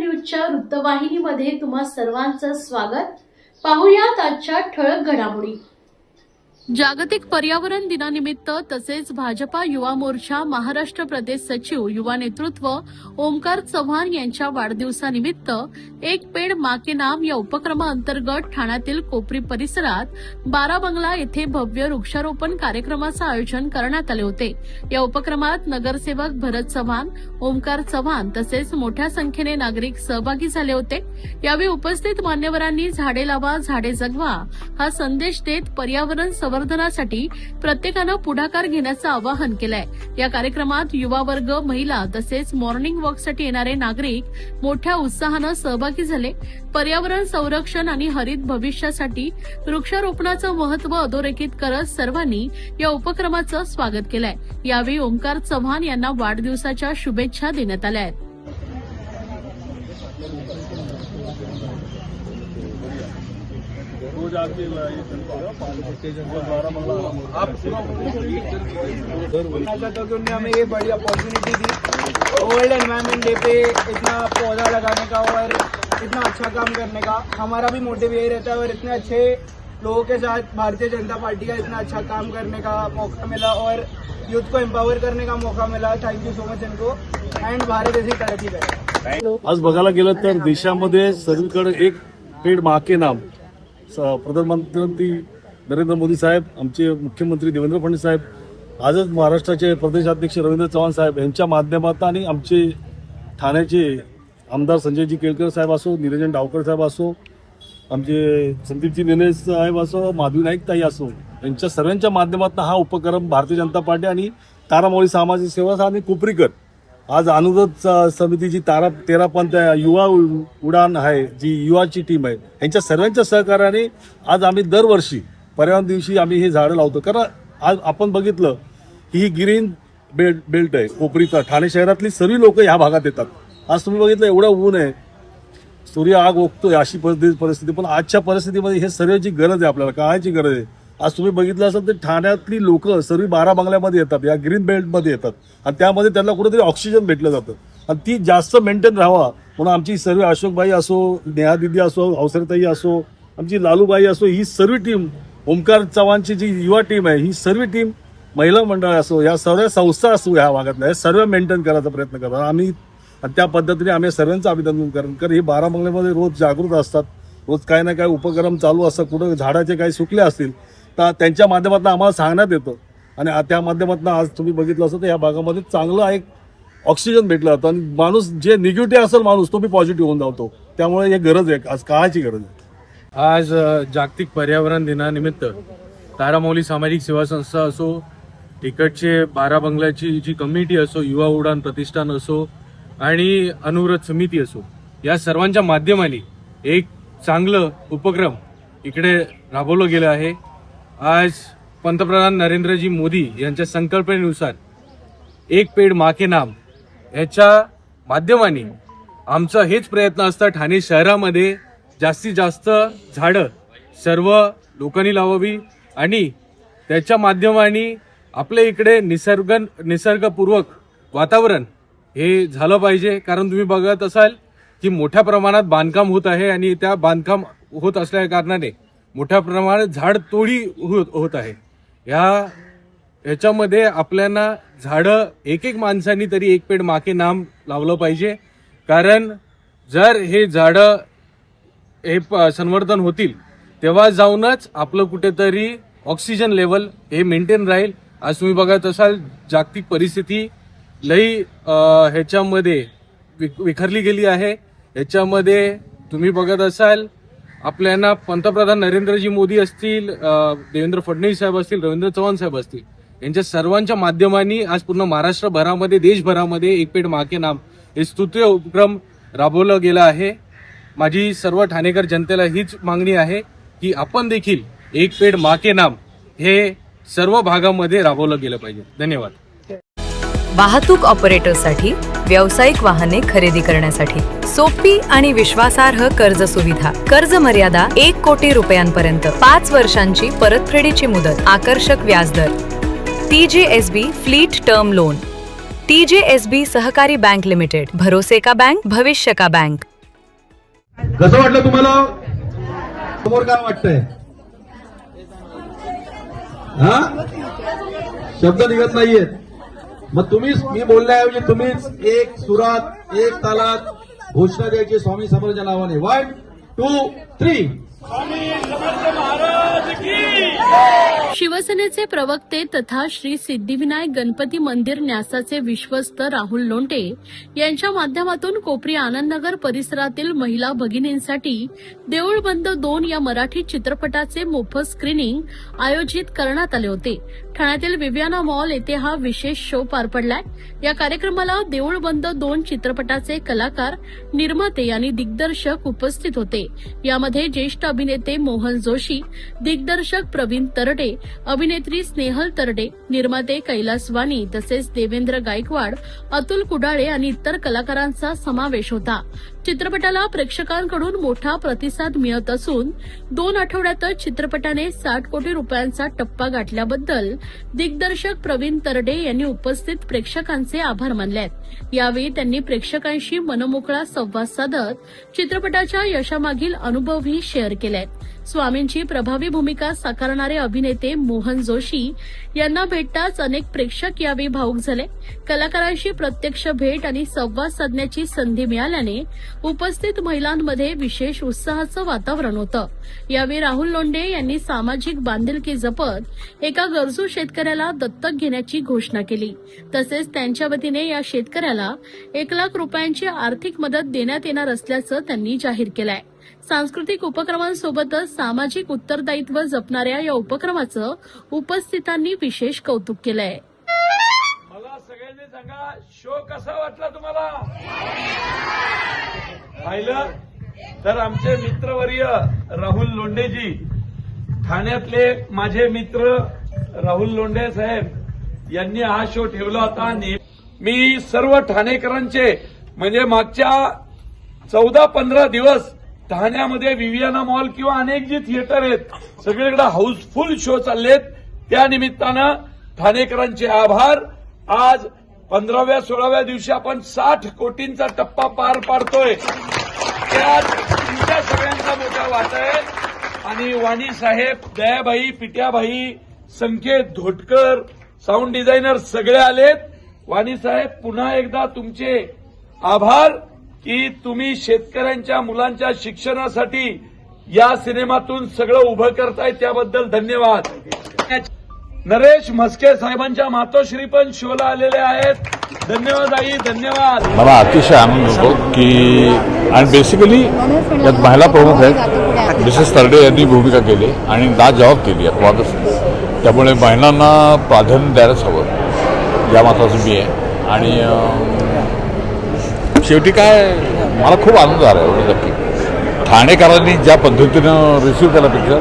न्यूजच्या वृत्तवाहिनीमध्ये तुम्हा सर्वांचं स्वागत। पाहुयात आजच्या ठळक घडामोडी। जागतिक पर्यावरण दिनानिमित्त तसेच भाजपा युवा मोर्चा महाराष्ट्र प्रदेश सचिव युवा नेतृत्व ओमकार चव्हाण यांच्या वाढदिवसानिमित्त एक पेड़ मां के नाम या उपक्रमाअंतर्गत ठाण्यातील कोपरी परिसरात 12 बंगला येथे भव्य वृक्षारोपण कार्यक्रमाचे आयोजन करण्यात आले होते। या उपक्रमात नगरसेवक भरत चव्हाण, ओमकार चव्हाण तसेच मोठ्या संख्येने नागरिक सहभागी झाले होते। यावेळी उपस्थित मान्यवरांनी झाडे लावा झाडे जगवा हा संदेश देत पर्यावरण संवर्धनासाठी प्रत्येकाने पुढाकार घेण्याचे आवाहन केलंय। या कार्यक्रमात युवा वर्ग, महिला तसेच मॉर्निंग वॉकसाठी येणारे नागरिक मोठ्या उत्साहाने सहभागी झाले। पर्यावरण संरक्षण आणि हरित भविष्यासाठी वृक्षारोपणाचे महत्त्व अधोरेखित करत सर्वांनी या उपक्रमाचं स्वागत केलंय। यावेळी ओमकार चव्हाण यांना वाढदिवसाच्या शुभेच्छा देण्यात आल्या आहेत। हमें ये बड़ी अपॉर्चुनिटी दी वर्ल्ड एनवायरनमेंट डे पे इतना पौधा लगाने का और इतना अच्छा काम करने का। हमारा भी मोटिव यही रहता है और इतने अच्छे लोगों के साथ भारतीय जनता पार्टी का इतना अच्छा काम करने का मौका मिला और यूथ को एम्पावर करने का मौका मिला। थैंक यू सो मच इनको एंड भारत ऐसी तरक्की करे। आज बघायला गेलं तर देशामध्ये सगळीकडे एक पेड़ मां के नाम प्रधानमंत्री नरेंद्र मोदी साहेब, आमचे मुख्यमंत्री देवेंद्र फडणवीस साहेब, आजच महाराष्ट्राचे प्रदेशाध्यक्ष रवींद्र चव्हाण साहेब यांच्या माध्यमातून आणि आमचे ठाण्याचे आमदार संजयजी केळकर साहेब असो, निरंजन डावकर साहेब असो, आमचे संदीपजी नेने साहेब असो, माधवी नाईक ताई असो, यांच्या सर्वांच्या माध्यमातून हा उपक्रम भारतीय जनता पार्टी आणि तारामौली सामाजिक सेवा आणि कोपरीकर आज अनुरोध समितीची 13पंथ युवा उडान आहे, जी युवाची टीम आहे, यांच्या सर्वांच्या सहकार्याने आज आम्ही दरवर्षी पर्यावरण दिवशी आम्ही हे झाडं लावतो। कारण आज आपण बघितलं की ही ग्रीन बेल्ट आहे कोपरीचा, ठाणे शहरातली सर्व लोक ह्या भागात येतात। आज तुम्ही बघितलं एवढं ऊन आहे, सूर्य आग ओकतोय, अशी परिस्थिती, पण आजच्या परिस्थितीमध्ये हे सर्वची गरज आहे, आपल्याला काळाची गरज आहे। आज तुम्ही बघितलं असेल तर ठाण्यातली लोक सर्व 12 बंगल्यामध्ये येतात, या ग्रीन बेल्टमध्ये येतात आणि त्यामध्ये त्यांना कुठेतरी ऑक्सिजन भेटलं जातं आणि ती जास्त मेंटेन राहावा म्हणून आमची सर्व अशोकबाई असो, नेहा दिदी असो, अवसरताई असो, आमची लालूबाई असो, ही सर्व टीम, ओमकार चव्हाणची जी युवा टीम आहे, ही सर्व टीम, महिला मंडळ असो, या सर्व संस्था असो, ह्या भागातल्या सर्व मेंटेन करायचा प्रयत्न करतात। आम्ही त्या पद्धतीने आम्ही सर्वांचं अभिनंदन करतो। कारण हे 12 बंगल्यामध्ये रोज जागृत असतात, रोज काही ना काही उपक्रम चालू असतात, कुठं झाडाचे काही सुकले असतील तर त्यांच्या माध्यमातून आम्हाला सांगण्यात येतं आणि त्या माध्यमातून आज तुम्ही बघितलं असं तर या भागामध्ये चांगलं एक ऑक्सिजन भेटलं जातं आणि माणूस जे निगेटिव्ह असेल माणूस तो बी पॉझिटिव्ह होऊन जातो। त्यामुळे हे गरज आहे, आज काळाची गरज आहे। आज जागतिक पर्यावरण दिनानिमित्त तारामौली सामाजिक सेवा संस्था असो, इकडचे 12 बंगल्याची जी कमिटी असो, युवा उडान प्रतिष्ठान असो आणि अनुरोध समिती असो, या सर्वांच्या माध्यमाने एक चांगलं उपक्रम इकडे राबवलं गेलं आहे। आज पंतप्रधान नरेंद्रजी मोदी यांच्या संकल्पनेनुसार एक पेड़ मां के नाम याच्या माध्यमाने आमचा हेच प्रयत्न असता ठाणे शहरामध्ये जास्तीत जास्त झाडं सर्व लोकांनी लावावी आणि त्याच्या माध्यमाने आपल्या इकडे निसर्गपूर्वक वातावरण हे झालं पाहिजे। कारण तुम्ही बघत असाल की मोठ्या प्रमाणात बांधकाम होत आहे आणि त्या बांधकाम होत असल्या कारणाने मोठ्या प्रमाणात झाड तोडी होत आहे। ह्याच्यामध्ये आपल्याला झाडं एक माणसांनी तरी एक पेड़ मां के नाम लावलं पाहिजे। कारण जर हे झाडं हे संवर्धन होतील तेव्हा जाऊनच आपलं कुठेतरी ऑक्सिजन लेवल हे मेंटेन राहील। आज तुम्ही बघत असाल जागतिक परिस्थिती लई ह्याच्यामध्ये विखरली गेली आहे। ह्याच्यामध्ये तुम्ही बघत असाल आपल्याला पंतप्रधान नरेंद्रजी मोदी असतील, देवेंद्र फडणवीस साहेब असतील, रवींद्र चव्हाण साहेब असतील, यांच्या सर्वांच्या माध्यमांनी आज पूर्ण महाराष्ट्रभरामध्ये, देशभरामध्ये एक पेड़ मां के नाम हे स्तुत्य उपक्रम राबवलं गेला आहे। माझी सर्व ठाणेकर जनतेला हीच मागणी आहे की आपण देखील एक पेड़ मां के नाम हे सर्व भागामध्ये राबवलं गेलं पाहिजे। धन्यवाद। वाहतूक ऑपरेटरसाठी व्यावसायिक वाहने खरेदी करण्यासाठी सोपी आणि विश्वासार्ह कर्ज सुविधा। कर्ज मर्यादा 1 कोटी रुपयांपर्यंत, 5 वर्षांची परतफेडीची मुदत, आकर्षक व्याजदर। TJSB fleet term loan. TJSB सहकारी बैंक लिमिटेड, भरोसे का बैंक, भविष्य का बैंक। कसं वाटलं तुम्हाला? समोर काय वाटतंय? हा, शब्द निघत नाहीयेत. मग तुम्हीच, मी बोलण्याऐवजी तुम्हीच एक सुरात एक तालात घोषणा द्यायची स्वामी समर्थांच्या नावाने. 1, 2, 3. शिवसेनेचे प्रवक्ते तथा श्री सिद्धिविनायक गणपती मंदिर न्यासाचे विश्वस्त राहुल लोंढे यांच्या माध्यमातून कोपरी आनंदनगर परिसरातील महिला भगिनींसाठी देऊळ बंद 2 या मराठी चित्रपटाचे मोफत स्क्रीनिंग आयोजित करण्यात आले होते. ठाण्यातील विवियाना मॉल येथे हा विशेष शो पार पडलाय. या कार्यक्रमाला देऊळ बंद 2 चित्रपटाचे कलाकार, निर्माते आणि दिग्दर्शक उपस्थित होते. यामध्ये ज्येष्ठ अभिनेते मोहन जोशी, दिग्दर्शक प्रवीण तरडे, अभिनेत्री स्नेहल तरडे, निर्माते कैलास वाणी तसेच देवेंद्र गायकवाड, अतुल कुडाळे आणि इतर कलाकारांचा समावेश होता. चित्रपटाला प्रेक्षकांकडून मोठा प्रतिसाद मिळत असून 2 आठवड्यातच चित्रपटाने 60 कोटी रुपयांचा टप्पा गाठल्याबद्दल दिग्दर्शक प्रवीण तरडे यांनी उपस्थित प्रेक्षकांचे आभार मानले आहेत. यावेळी त्यांनी प्रेक्षकांशी मनमोकळा संवाद साधत चित्रपटाच्या यशामागील अनुभवही शेअर केले. स्वामींची प्रभावी भूमिका साकारणारे अभिनेते मोहन जोशी यांना भेटताच अनेक प्रेक्षक यावेळी भावूक झाले. कलाकारांशी प्रत्यक्ष भेट आणि संवाद साधण्याची संधी मिळाल्याने उपस्थित महिलांमध्ये विशेष उत्साहाचं वातावरण होतं. यावेळी राहुल लोंढे यांनी सामाजिक बांधिलकी जपत एका गरजू शेतकऱ्याला दत्तक घेण्याची घोषणा केली. तसेच त्यांच्या वतीने या शेतकऱ्याला 1 लाख रुपयांची आर्थिक मदत देण्यात येणार असल्याचं त्यांनी जाहीर केलंय. सांस्कृतिक उपक्रमांसोबतच सामाजिक उत्तरदायित्व जपणाऱ्या या उपक्रमाचं उपस्थितांनी विशेष कौतुक केलंय. मला सगळ्यांनी सांगा, शो कसा वाटला तुम्हाला? पाहिलं तर आमचे मित्रवर्य राहुल लोंढेजी, ठाण्यातले माझे मित्र राहुल लोंढे साहेब यांनी हा शो ठेवला होता. मी सर्व ठाणेकरांचे म्हणजे मागच्या 14-15 दिवस ठाण्यामध्ये विवियाना मॉल किंवा अनेक जे थिएटर आहेत सगळीकडे हाऊसफुल शो चाललेत. त्या निमित्तानं ठाणेकरांचे आभार. आज 15व्या-16व्या दिवशी आपण 60 कोटींचा टप्पा पार पाडतोय. त्यात तुमच्या सगळ्यांचा मोठा वाटा आहे. आणि वाणी साहेब, दयाबाई, पिट्याबाई, संकेत धोटकर, साऊंड डिझायनर सगळे आलेत. वाणी साहेब, पुन्हा एकदा तुमचे आभार की तुम्ही शेतकऱ्यांच्या मुलांच्या शिक्षणासाठी या सिनेमातून सगळं उभं करताय, त्याबद्दल धन्यवाद. नरेश म्हस्के साहेबांच्या मातोश्री पण शोला आलेले आहेत. धन्यवाद आई, धन्यवाद. मला अतिशय आनंद होतो की आणि बेसिकली यात महिला प्रमुख आहेत. मिसेस तरडे यांनी भूमिका केली आणि जबाब केली आहे वादच. त्यामुळे महिलांना प्राधान्य द्यायलाच हवं, या मताचं मी आहे. आणि शेवटी काय, मला खूप आनंद झाला एवढं नक्की. ठाणेकरांनी ज्या पद्धतीनं रिसिव्ह केला पिक्चर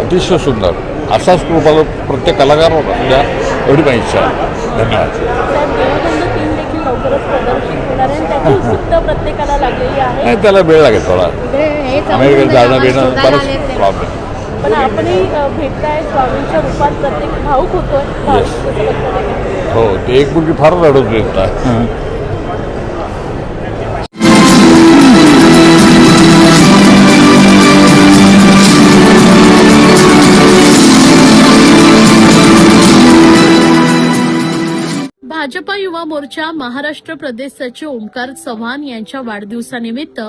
अतिशय सुंदर. असाच कृपा प्रत्येक कलाकार होता, एवढी माझी इच्छा आहे. धन्यवाद. नाही, त्याला वेळ लागेल थोडा. अमेरिकेत जाणं येणं बरंच प्रॉब्लेम. पण आपणही भेटताय स्वामींच्या रूपात, प्रत्येक भाऊक होतोय. हो, ते एक मुलगी फार रडत येतात. भाजपा युवा मोर्चा महाराष्ट्र प्रदेश सचिव ओमकार चव्हाण यांच्या वाढदिवसानिमित्त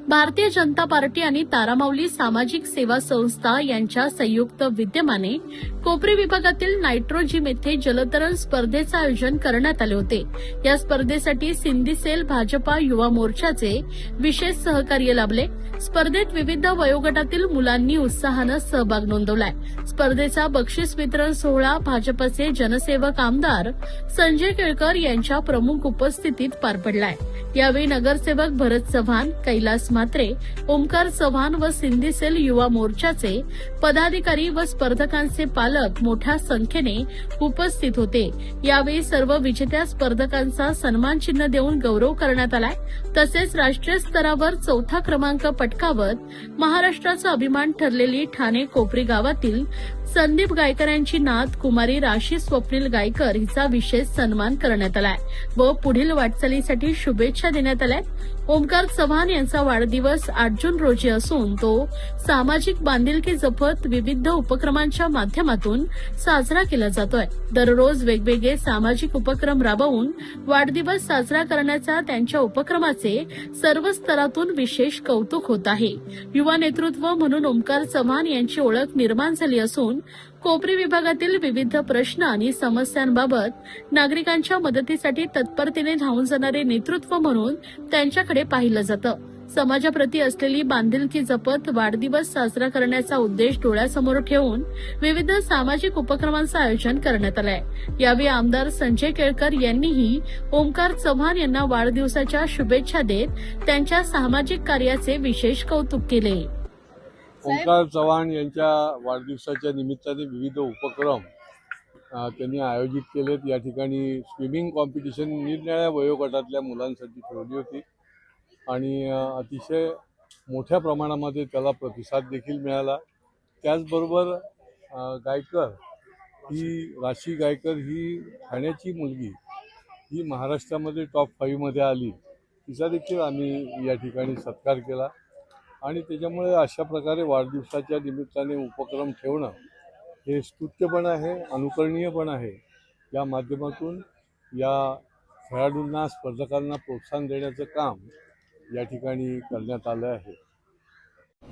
भारतीय जनता पार्टी आणि तारामाऊली सामाजिक सेवा संस्था यांच्या संयुक्त विद्यमाने कोपरी विभागातील नायट्रो जिम येथे जलतरण स्पर्धेचं आयोजन करण्यात आले होते. या स्पर्धेसाठी सिंधी सेल भाजपा युवा मोर्चाचे विशेष सहकार्य लाभले. स्पर्धेत विविध वयोगटातील मुलांनी उत्साहानं सहभाग नोंदवलाय. स्पर्धेचा बक्षीस वितरण सोहळा भाजपचे जनसेवक आमदार संजय केळकर यांच्या प्रमुख उपस्थितीत पार पडलाय. यावेळी नगरसेवक भरत चव्हाण, कैलास म्हात्रे, ओमकार चव्हाण व सिंधी सेल युवा मोर्चाचे पदाधिकारी व स्पर्धकांचे पालक मोठ्या संख्येने उपस्थित होते. यावेळी सर्व विजेत्या स्पर्धकांचा सन्मानचिन्ह देऊन गौरव करण्यात आलाय. तसेच राष्ट्रीय स्तरावर 4था क्रमांक पटकावत महाराष्ट्राचा अभिमान ठरलेली ठाणे कोपरी गावातील संदीप गायकर यांची नात कुमारी राशी स्वप्नील गायकर हिचा विशेष सन्मान करण्यात आलाय व पुढील वाटचालीसाठी शुभेच्छा देण्यात आल्या. ओमकार चव्हाण यांचा वाढदिवस 8 जून रोजी असून तो सामाजिक बांधिलकी जपत विविध उपक्रमांच्या माध्यमातून साजरा केला जातोय. दररोज वेगवेगळे सामाजिक उपक्रम राबवून वाढदिवस साजरा करण्याचा त्यांच्या उपक्रमाचे सर्व स्तरातून विशेष कौतुक होत आहे. युवा नेतृत्व म्हणून ओमकार चव्हाण यांची ओळख निर्माण झाली असून कोपरी विभागातील विविध प्रश्न आणि समस्यांबाबत नागरिकांच्या मदतीसाठी तत्परतेने धावून जाणारे नेतृत्व म्हणून त्यांच्याकडे पाहिलं जातं. समाजाप्रती असलेली बांधिलकी जपत वाढदिवस साजरा करण्याचा उद्देश डोळ्यासमोर ठेवून विविध सामाजिक उपक्रमांचं आयोजन करण्यात आलंय. यावेळी आमदार संजय केळकर यांनीही ओमकार चव्हाण यांना वाढदिवसाच्या शुभेच्छा देत त्यांच्या सामाजिक कार्याचे विशेष कौतुक केले. ओमकार चव्हाण यांच्या वाढदिवसाच्या निमित्ताने विविध उपक्रम त्यांनी आयोजित केलेत. या ठिकाणी स्विमिंग कॉम्पिटिशन निरनिराळ्या वयोगटातल्या मुलांसाठी ठेवली होती आणि अतिशय मोठ्या प्रमाणामध्ये त्याला प्रतिसाद देखील मिळाला. त्याचबरोबर राशी गायकर ही ठाण्याची मुलगी ही महाराष्ट्रामध्ये टॉप 5 मध्ये आली. तिचा देखील आम्ही या ठिकाणी सत्कार केला आणि त्याच्यामुळे अशा प्रकारे वाढदिवसाच्या निमित्ताने उपक्रम ठेवणं हे स्तुत्य पण आहे, अनुकरणीय पण आहे. या माध्यमातून या खेळाडूंना, स्पर्धकांना प्रोत्साहन देण्याचं काम या ठिकाणी करण्यात आलं आहे.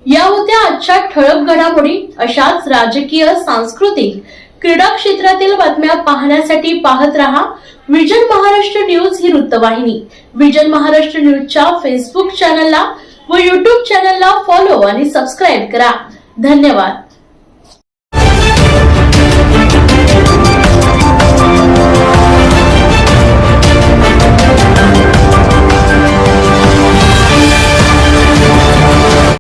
या होत्या आजच्या ठळक घडामोडी. अशाच राजकीय, सांस्कृतिक, क्रीडा क्षेत्रातील बातम्या पाहण्यासाठी पाहत रहा विजन महाराष्ट्र न्यूज ही वृत्तवाहिनी. विजन महाराष्ट्र न्यूजच्या फेसबुक चॅनलला व युट्यूब चॅनलला फॉलो आणि सबस्क्राईब करा. धन्यवाद.